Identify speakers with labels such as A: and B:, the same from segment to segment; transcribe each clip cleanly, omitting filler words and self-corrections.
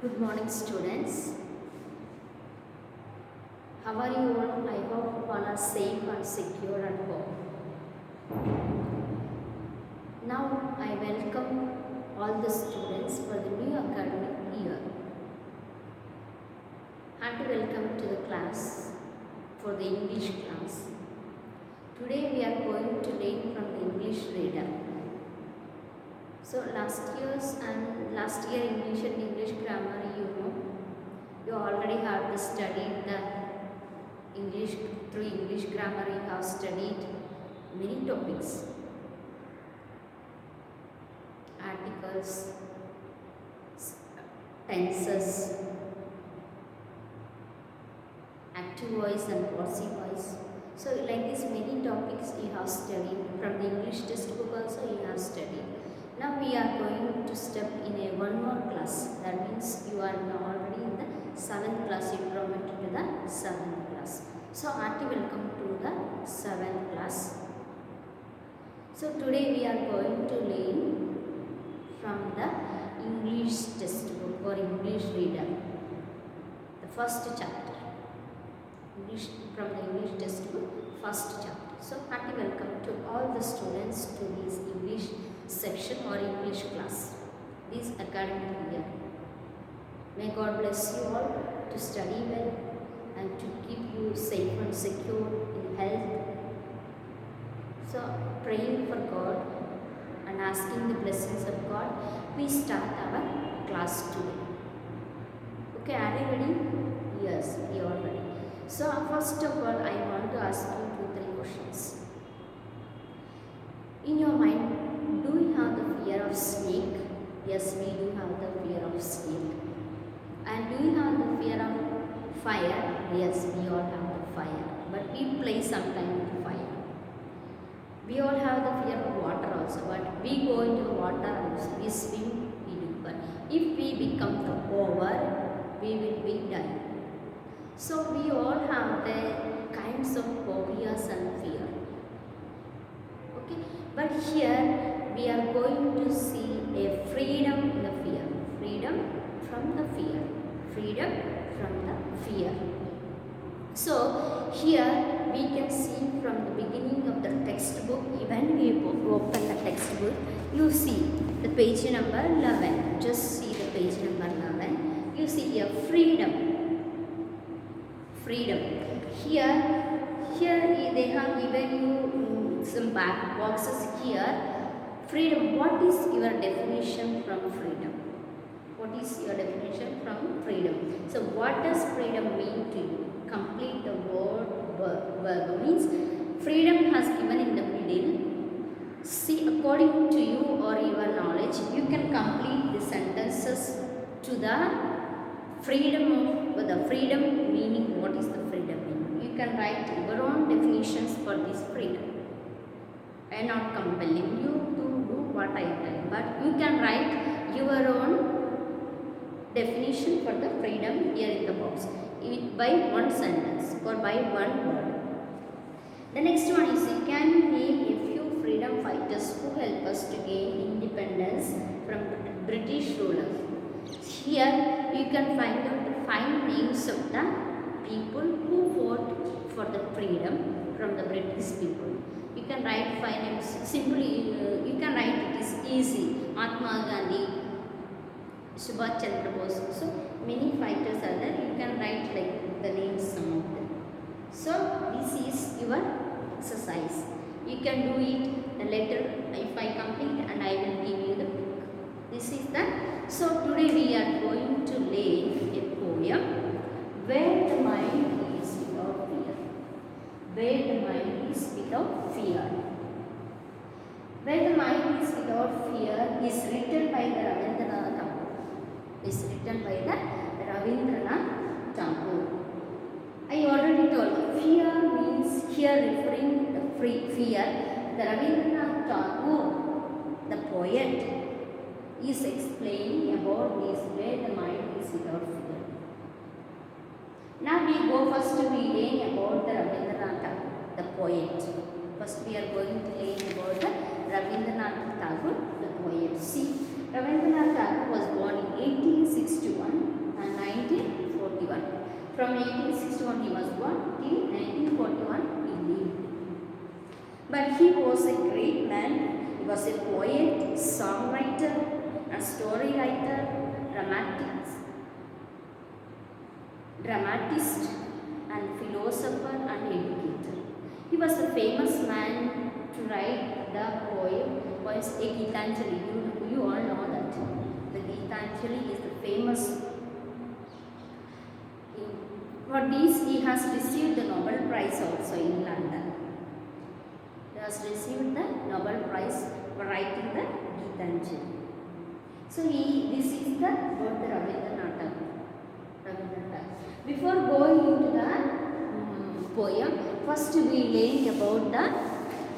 A: Good morning, students. How are you all? I hope all are safe and secure at home. Now, I welcome all the students for the new academic year. Hearty welcome to the class for the English class. Today, we are going to learn from the English reader. So, last year English and English grammar, you already have studied the English. Through English grammar you have studied many topics, articles, tenses, active voice and passive voice. So like this many topics you have studied. From the English textbook also you have studied. Now we are going to step in one more class. That means you are now already in the 7th class. You promoted to the 7th class. So hearty welcome to the 7th class. So today we are going to learn from the English textbook or English reader. The first chapter. From the English textbook, first chapter. So hearty welcome to all the students to this English section or English class, this academic year. May God bless you all to study well and to keep you safe and secure in health. So praying for God and asking the blessings of God, we start our class today. Okay, are you ready? Yes, we are ready. So first of all, I want to ask you 2-3 questions. In your mind, do you have the fear of snake? Yes, we do have the fear of snake. And do you have the fear of fire? Yes, we all have the fire. But we play sometimes with fire. We all have the fear of water also. But we go into water also. We swim, we do. But if we become the over, we will be dying. So we all have the kinds of phobias and fear. Okay, but here we are going to see a freedom in the fear. Freedom from the fear. Freedom from the fear. So here we can see from the beginning of the textbook, when we open the textbook, you see the page number 11. Just see the page number 11. You see here freedom. Freedom. Here they have given you some back boxes here. Freedom. What is your definition from freedom? What is your definition from freedom? So what does freedom mean to you? Complete the word verb. Means freedom has given in the middle. See, according to you or your knowledge, you can complete the sentences to the freedom of the freedom meaning. What is the freedom meaning? You can write your own definitions for this freedom. I am not compelling you to do what I tell, but you can write your own definition for the freedom here in the box by one sentence or by one word. The next one is, can you name a few freedom fighters who helped us to gain independence from British rulers? Here you can find out the 5 names of the people who fought for the freedom from the British people. You can write 5 names. Simply you can write, it is easy. Mahatma Gandhi, Subhash Chandra Bose. So many fighters are there. You can write like the names, some of them. So this is your exercise. You can do it later if I complete, and I will give you the book. This is that. So today we are going to learn a poem, Where the Mind is Without Fear. Where the Mind is Without Fear. Where the Mind is Without Fear is written by the Rabindranath Tagore. Is written by the Rabindranath Tagore. I already told you, fear means here referring to the fear. The Rabindranath Tagore, the poet, is explaining about this, where the mind is without fear. Now we go first to learn about the Rabindranath Tagore, the poet. First we are going to learn about the Rabindranath Tagore, the poet. See, Rabindranath Tagore was born in 1861 and 1941. From 1861 he was born till 1941 he lived. But he was a great man. He was a poet, songwriter, a story writer, dramatist, and philosopher and educator. He was a famous man to write the poem was a Gitanjali. You all know that. The Gitanjali is the famous. For this he has received the Nobel Prize also in London. He has received the Nobel Prize for writing the Gitanjali. So this is the about the Rabindranath Tagore. Before going into the poem, first we learn about the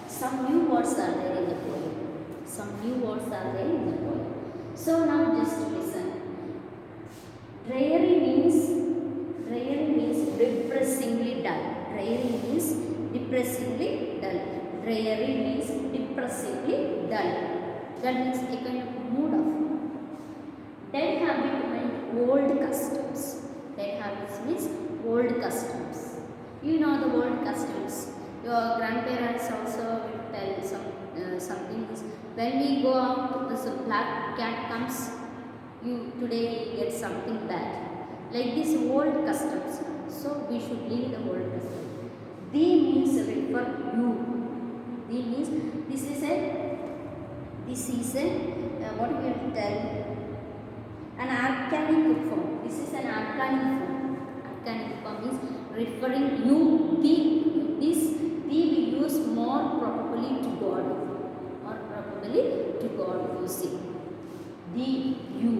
A: some new words are there in the poem. Some new words are there in the poem. So now just listen. Dreary means depressingly dull. Dreary means depressingly dull. Dreary means depressingly dull. That means a kind of mood of. Dead habit means old customs. Dead habits means old customs. You know the old customs. Your grandparents also will tell something. When we go out, this black cat comes. You today get something bad. Like this old customs. So we should leave the old customs. Thee means refer you. Thee means this is a what we will tell, an archaic form. This is an archaic form. Archaic form is referring you. Thee we use more probably to God. Or probably to God using. Thee, you.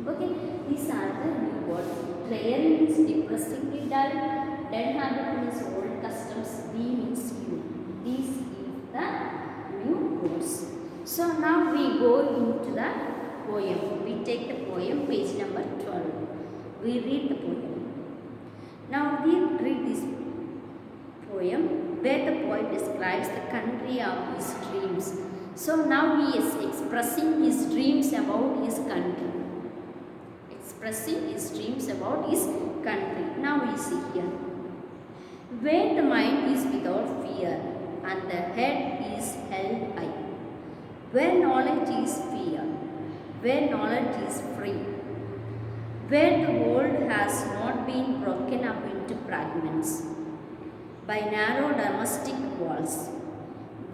A: Okay. These are the new words. Dreary means depressingly dull. Dead habit means old customs. Thee means you. These is the new words. So now we go into the poem. We take the poem, page number 12. We read the poem. Now we read this poem where the poet describes the country of his dreams. So now he is expressing his dreams about his country. Expressing his dreams about his country. Now we see here. Where the mind is without fear and the head is held high. Where knowledge is fear, where knowledge is free, where the world has not been broken up into fragments by narrow domestic walls,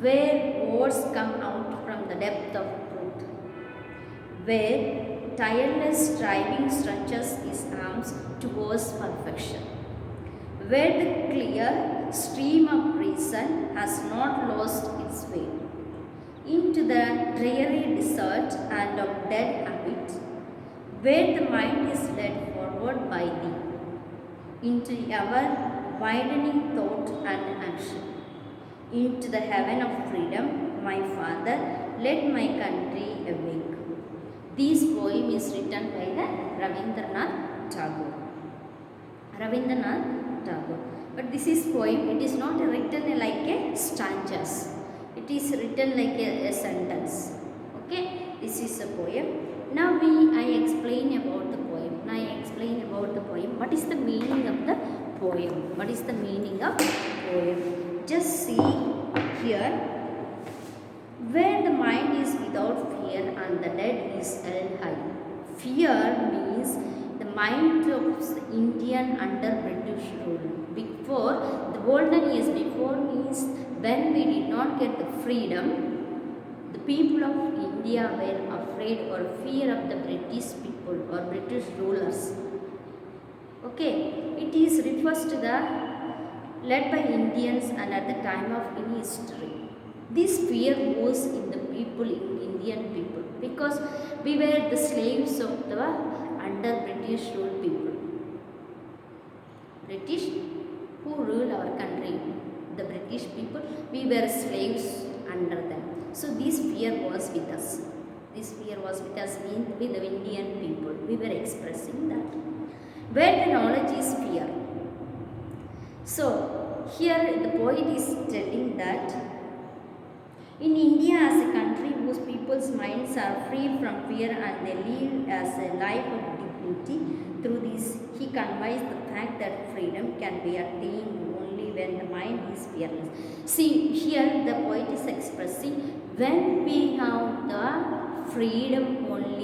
A: where words come out from the depth of truth, where tireless striving stretches his arms towards perfection, where the clear stream of reason has not lost its way into the dreary desert and of dead habit, where the mind is led forward by thee, into ever widening thought and action, into the heaven of freedom, my Father, let my country awake. This poem is written by the Rabindranath Tagore. Rabindranath Tagore. But this is poem, it is not written like a stanzas. It is written like a sentence. Okay, this is a poem. Now I explain about the poem. What is the meaning of the poem? What is the meaning of poem? Just see here. Where the mind is without fear and the dead is held high. Fear means the mind of the Indian under British rule. Before, the golden years before means when we did not get the freedom, the people of India were afraid or fear of the British people or British rulers. Okay, it is refers to the led by Indians and at the time of in history. This fear was in the people, in Indian people, because we were the slaves of the under British rule people. British who ruled our country, the British people, we were slaves under them. So this fear was with us. This fear was with us, with the Indian people. We were expressing that. Where the knowledge is fear. So here the poet is telling that in India as a country whose people's minds are free from fear and they live as a life of dignity, Through this, he conveys the fact that freedom can be attained only when the mind is fearless. See, here the poet is expressing when we have the freedom only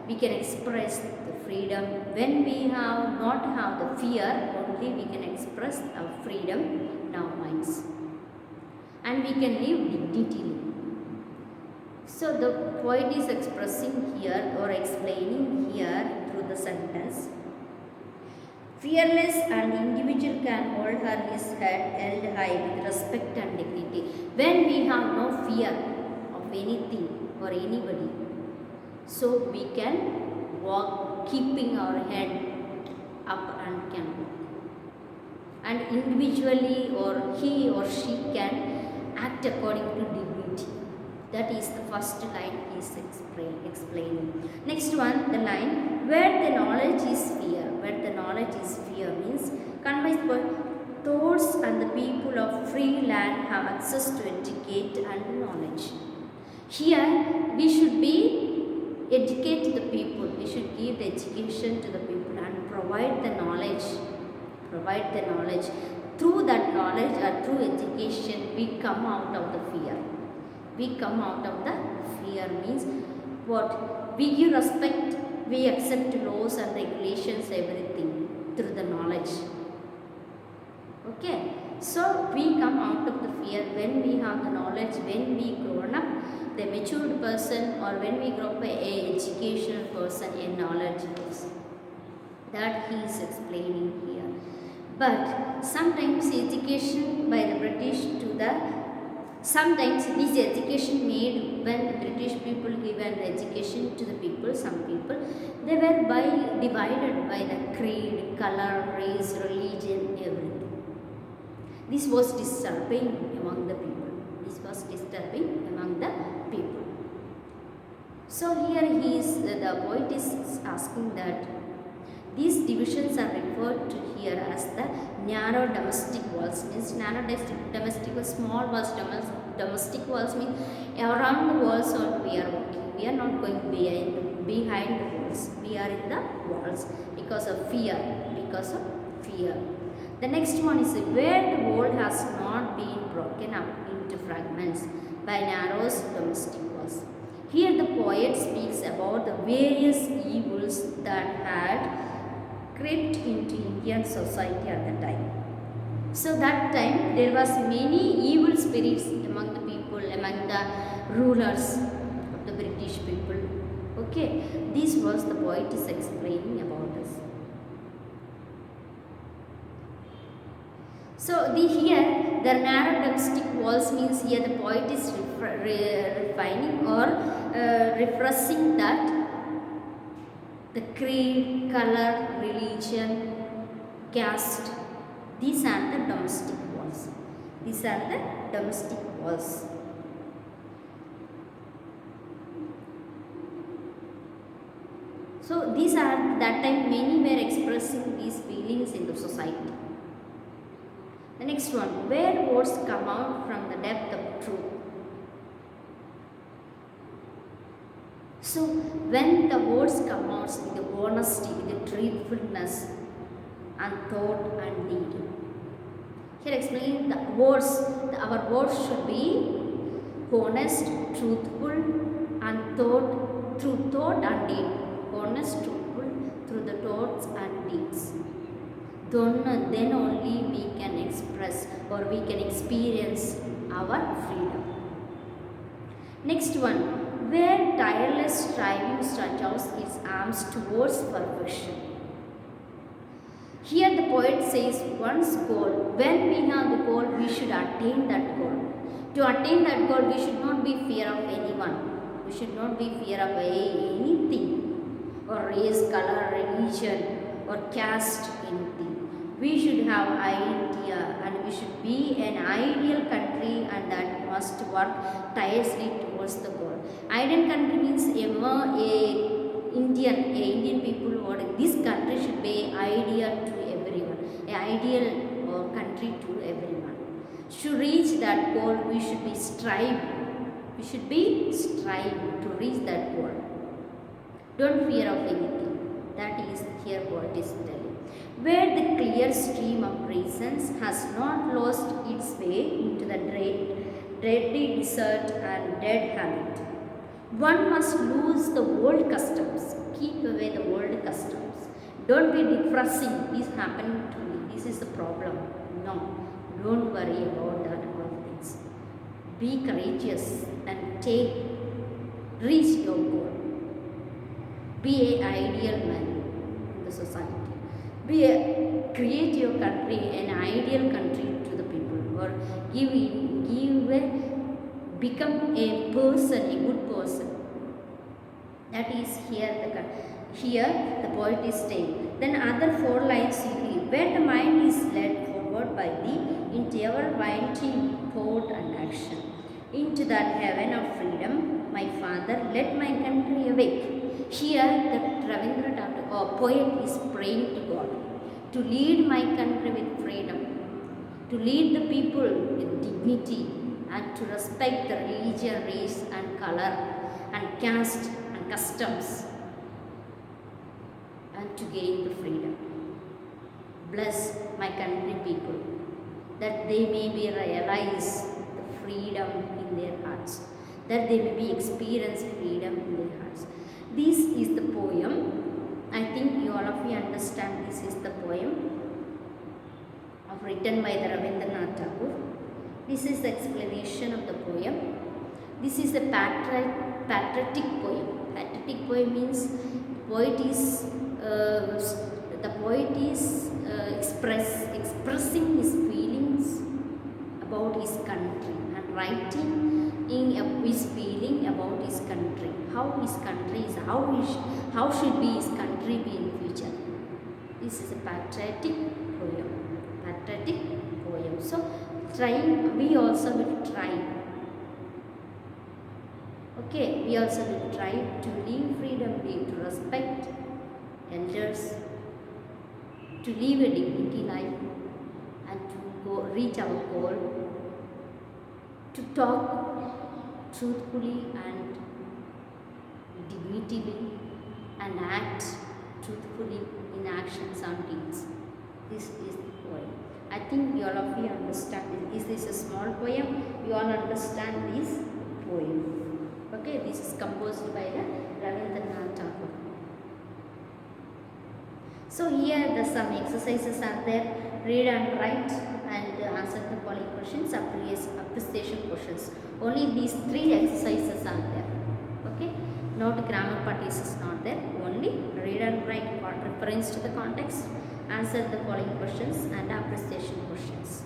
A: we can express the freedom. When we have not have the fear, only we can express our freedom in our minds. And we can live dignitily. So the poet is expressing here or explaining here through the sentence. Fearless and individual can hold his head held high with respect and dignity. When we have no fear of anything or anybody, so we can walk keeping our head up and can walk. And individually or he or she can act according to dignity. That is the first line he is explaining. Next one, the line, where the knowledge is fear. Where the knowledge is fear means conveys by thoughts and the people of free land have access to educate and knowledge. Here we should educate the people. We should give the education to the people and provide the knowledge. Provide the knowledge. Through that knowledge or through education, we come out of the fear. We come out of the fear means what? We give respect, we accept laws and regulations, everything through the knowledge. Okay, so we come out of the fear when we have the knowledge, when we grown up, the matured person, or when we grow up a educational person, a knowledge person. That he is explaining here. But sometimes education by the British sometimes this education made when the British people given education to the people, some people, they were divided by the creed, color, race, religion, everything. This was disturbing among the people. This was disturbing among the people. So here the poet is asking that these divisions are referred to here as the narrow domestic walls. Means narrow domestic walls, small walls, domestic walls means around the walls only we are walking. We are not going behind the walls. We are in the walls because of fear. Because of fear. The next one is where the wall has not been broken up into fragments by narrow domestic walls. Here the poet speaks about the various evils that had crept into Indian society at the time. So that time there was many evil spirits among the people, among the rulers of the British people. Okay, this was the poet is explaining about us. So here the narrow domestic walls means here the poet is refining or refreshing that the creed, color, religion, caste, these are the domestic walls. These are the domestic walls. So these are that time many were expressing these feelings in the society. The next one, where words come out from the depth of truth. So when the words come out with the honesty, with the truthfulness and thought and deed. Here explain the words, our words should be honest, truthful and thought, through thought and deed. Honest, truthful through the thoughts and deeds. Then only we can express or we can experience our freedom. Next one. Where tireless striving stretches its arms towards perfection. Here the poet says one's goal, when we have the goal, we should attain that goal. To attain that goal, we should not be fear of anyone. We should not be fear of anything, or race, color, religion, or caste, anything. We should have idea and we should be an ideal country and that must work tirelessly towards the goal. Ideal country means Indian people or this country should be ideal to everyone. An ideal country to everyone. To reach that goal, we should be striving. We should be striving to reach that goal. Don't fear of anything. That is here what is telling. Where the clear stream of reasons has not lost its way into the dreary desert and dead habit. One must lose the old customs. Keep away the old customs. Don't be depressing. This is happening to me. This is the problem. No. Don't worry about that all things. Be courageous and reach your goal. Be an ideal man in the society. Create your country an ideal country to the people, or become a person, a good person. That is here the poet is saying. Then other four lines you hear. Where the mind is led forward by thee into ever-winding thought and action, into that heaven of freedom, my father, let my country awake. Here the Ravindra Tagore poet is praying to God to lead my country with freedom, to lead the people with dignity, and to respect the religion, race, and color, and caste, and customs, and to gain the freedom. Bless my country people, that they may be realize the freedom in their hearts, that they may be experience freedom in their hearts. This is the poem. I think all of you understand this is the poem written by the Rabindranath Tagore. This is the explanation of the poem. This is a patriotic poem. Patriotic poem means the poet is expressing his feelings about his country and writing in his feeling about his country. How his country is, how should be his country be in future. This is a patriotic poem. Patriotic poem. So we also will try. Okay, we also will try to live freedomly, to respect elders, to live a dignity life, and to reach our goal, to talk truthfully and dignitily, and act truthfully in actions and deeds. This is the poem. I think all of you understand this. This is a small poem. You all understand this poem. Okay, this is composed by the Rabindranath Tagore. So here some exercises are there. Read and write and answer the following questions, appreciation questions. Only these 3 exercises are there. Okay, not grammar parties is not there. Only read and write reference to the context, answer the following questions and appreciation questions.